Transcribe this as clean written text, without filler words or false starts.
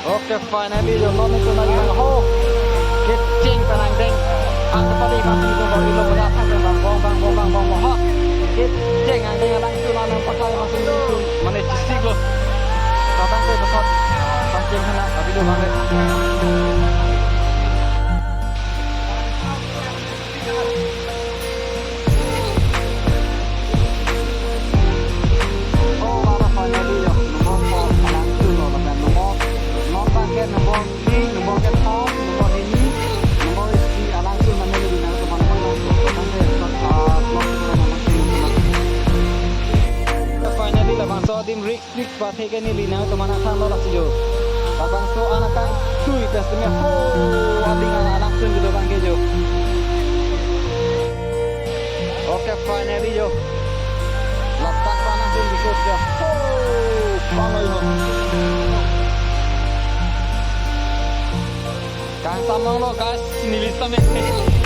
Oke, finally yo non itu lagi nang ho. Kecing penang deng. Ang tadi masih itu baru lo pada sampai bang. Ha. Kecing ang deng lang itu nang pakai masih itu. Mana cisik lo. Kadang ke besar. Pancing kena tapi lo banget. Dim rik pakai ke ni lina tu mana kan lo lagi jo. Abang so anak kan cuy tesnya ho abing anak sun gitu bang jo. Oke finally jo. Letak panas sun ikut jo. Ho pangai ho. Kan sama lo guys, ini lista me.